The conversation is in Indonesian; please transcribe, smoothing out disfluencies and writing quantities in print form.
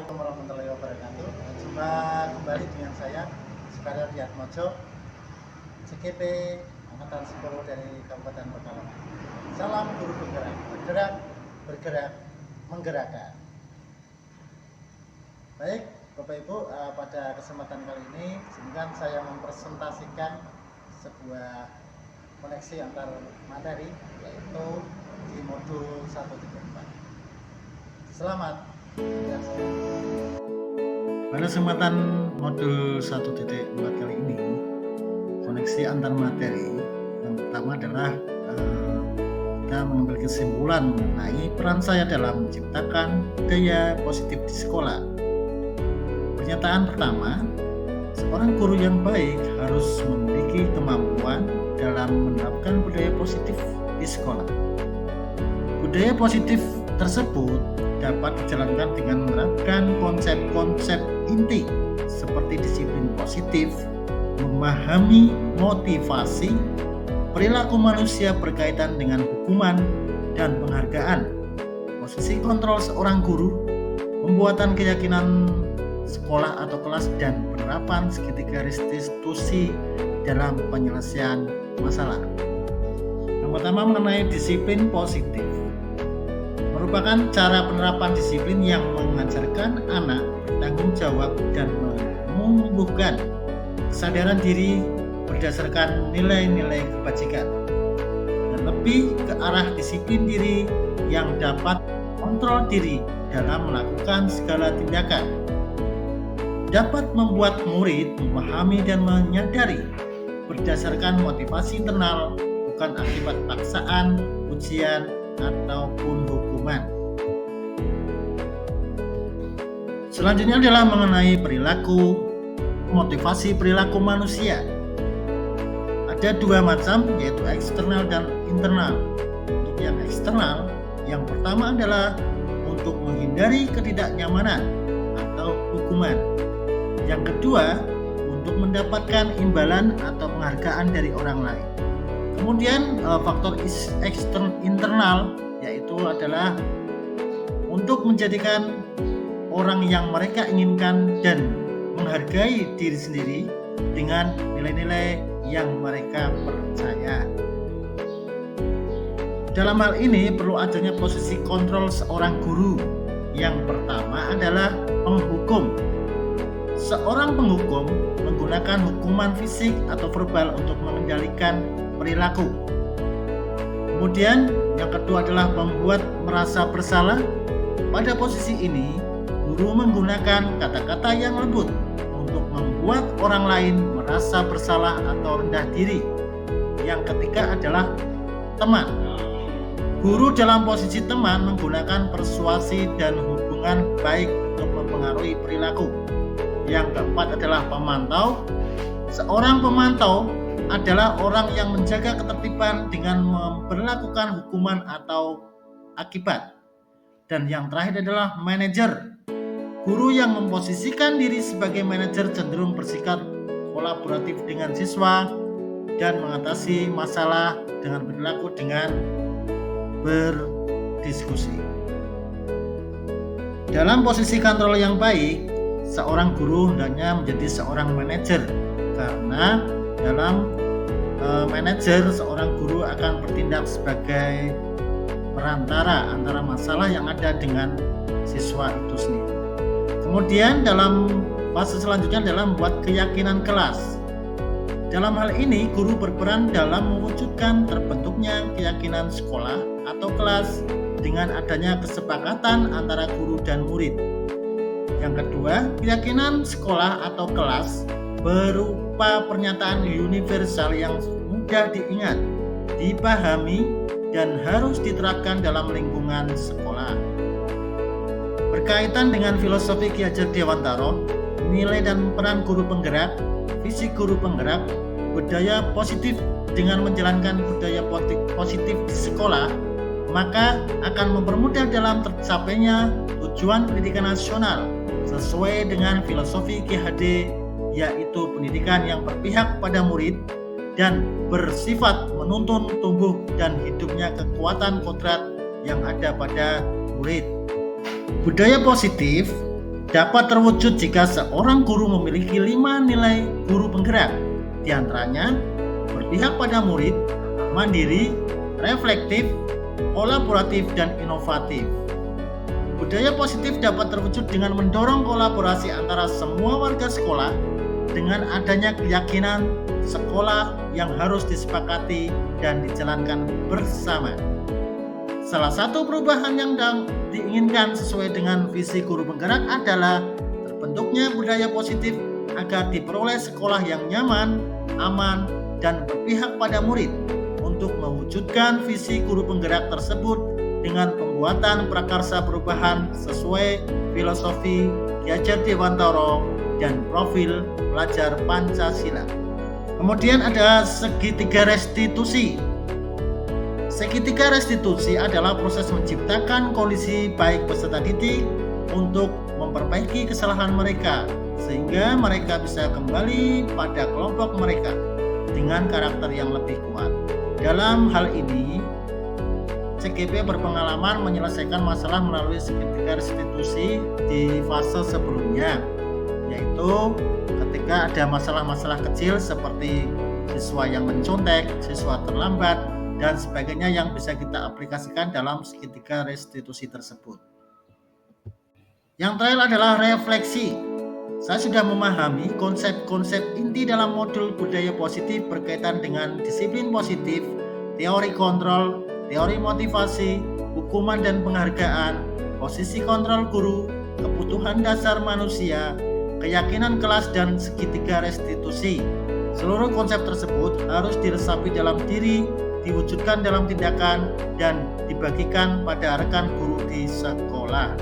Assalamualaikum warahmatullahi wabarakatuh. Jumpa kembali dengan saya Sekadar Yatmojo, CGP Angkatan 10 dari Kabupaten Pekalongan. Salam guru penggerak, bergerak, bergerak, menggerakkan. Baik, Bapak Ibu, pada kesempatan kali ini izinkan saya mempresentasikan sebuah koneksi antar materi, yaitu di modul 1.4. Selamat menyaksikan. Pada kesempatan modul 1.4 kali ini, koneksi antar materi yang pertama adalah kita mengambil kesimpulan mengenai peran saya dalam menciptakan budaya positif di sekolah. Pernyataan pertama, seorang guru yang baik harus memiliki kemampuan dalam menerapkan budaya positif di sekolah. Budaya positif tersebut dapat dijalankan dengan menerapkan konsep-konsep inti seperti disiplin positif, memahami motivasi, perilaku manusia berkaitan dengan hukuman dan penghargaan, posisi kontrol seorang guru, pembuatan keyakinan sekolah atau kelas, dan penerapan segitiga restitusi dalam penyelesaian masalah. Yang pertama mengenai disiplin positif, merupakan cara penerapan disiplin yang mengajarkan anak bertanggung jawab dan menumbuhkan kesadaran diri berdasarkan nilai-nilai kebajikan, dan lebih ke arah disiplin diri yang dapat kontrol diri dalam melakukan segala tindakan, dapat membuat murid memahami dan menyadari berdasarkan motivasi internal, bukan akibat paksaan, ujian, ataupun hukuman. Selanjutnya adalah mengenai perilaku, motivasi perilaku manusia. Ada dua macam, yaitu eksternal dan internal. Untuk yang eksternal, yang pertama adalah untuk menghindari ketidaknyamanan atau hukuman. Yang kedua, untuk mendapatkan imbalan atau penghargaan dari orang lain. Kemudian faktor internal, yaitu adalah untuk menjadikan orang yang mereka inginkan dan menghargai diri sendiri dengan nilai-nilai yang mereka percaya. Dalam hal ini perlu adanya posisi kontrol seorang guru. Yang pertama adalah penghukum. Seorang penghukum menggunakan hukuman fisik atau verbal untuk mengendalikan perilaku. Kemudian yang kedua adalah membuat merasa bersalah. Pada posisi ini, guru menggunakan kata-kata yang lembut untuk membuat orang lain merasa bersalah atau rendah diri. Yang ketiga adalah teman. Guru dalam posisi teman menggunakan persuasi dan hubungan baik untuk mempengaruhi perilaku. Yang keempat adalah pemantau. Seorang pemantau adalah orang yang menjaga ketertiban dengan memberlakukan hukuman atau akibat. Dan yang terakhir adalah manajer. Guru yang memposisikan diri sebagai manajer cenderung bersikap kolaboratif dengan siswa dan mengatasi masalah dengan perilaku dengan berdiskusi. Dalam posisi kontrol yang baik, seorang guru hendaknya menjadi seorang manajer, karena dalam manajer, seorang guru akan bertindak sebagai perantara antara masalah yang ada dengan siswa itu sendiri. Kemudian dalam fase selanjutnya adalah membuat keyakinan kelas. Dalam hal ini, guru berperan dalam mewujudkan terbentuknya keyakinan sekolah atau kelas dengan adanya kesepakatan antara guru dan murid. Yang kedua, keyakinan sekolah atau kelas berupa pernyataan universal yang mudah diingat, dipahami, dan harus diterapkan dalam lingkungan sekolah. Berkaitan dengan filosofi Ki Hajar Dewantara, nilai dan peran guru penggerak, visi guru penggerak, budaya positif dengan menjalankan budaya positif di sekolah, maka akan mempermudah dalam tercapainya tujuan pendidikan nasional sesuai dengan filosofi Ki HD, yaitu pendidikan yang berpihak pada murid dan bersifat menuntun tumbuh dan hidupnya kekuatan kodrat yang ada pada murid. Budaya positif dapat terwujud jika seorang guru memiliki 5 nilai guru penggerak, di antaranya berpihak pada murid, mandiri, reflektif, kolaboratif, dan inovatif. Budaya positif dapat terwujud dengan mendorong kolaborasi antara semua warga sekolah dengan adanya keyakinan sekolah yang harus disepakati dan dijalankan bersama. Salah satu perubahan yang diinginkan sesuai dengan visi guru penggerak adalah terbentuknya budaya positif agar diperoleh sekolah yang nyaman, aman, dan berpihak pada murid. Untuk mewujudkan visi guru penggerak tersebut dengan pembuatan prakarsa perubahan sesuai filosofi Ki Hajar Dewantara dan profil pelajar Pancasila. Kemudian ada segitiga restitusi. Segitiga restitusi adalah proses menciptakan kondisi baik peserta didik untuk memperbaiki kesalahan mereka sehingga mereka bisa kembali pada kelompok mereka dengan karakter yang lebih kuat. Dalam hal ini, CGP berpengalaman menyelesaikan masalah melalui segitiga restitusi di fase sebelumnya, yaitu ketika ada masalah-masalah kecil seperti siswa yang mencontek, siswa terlambat, dan sebagainya yang bisa kita aplikasikan dalam segitiga restitusi tersebut. Yang terakhir adalah refleksi. Saya sudah memahami konsep-konsep inti dalam modul budaya positif berkaitan dengan disiplin positif, teori kontrol, teori motivasi, hukuman dan penghargaan, posisi kontrol guru, kebutuhan dasar manusia, keyakinan kelas, dan segitiga restitusi. Seluruh konsep tersebut harus diresapi dalam diri, diwujudkan dalam tindakan, dan dibagikan pada rekan guru di sekolah.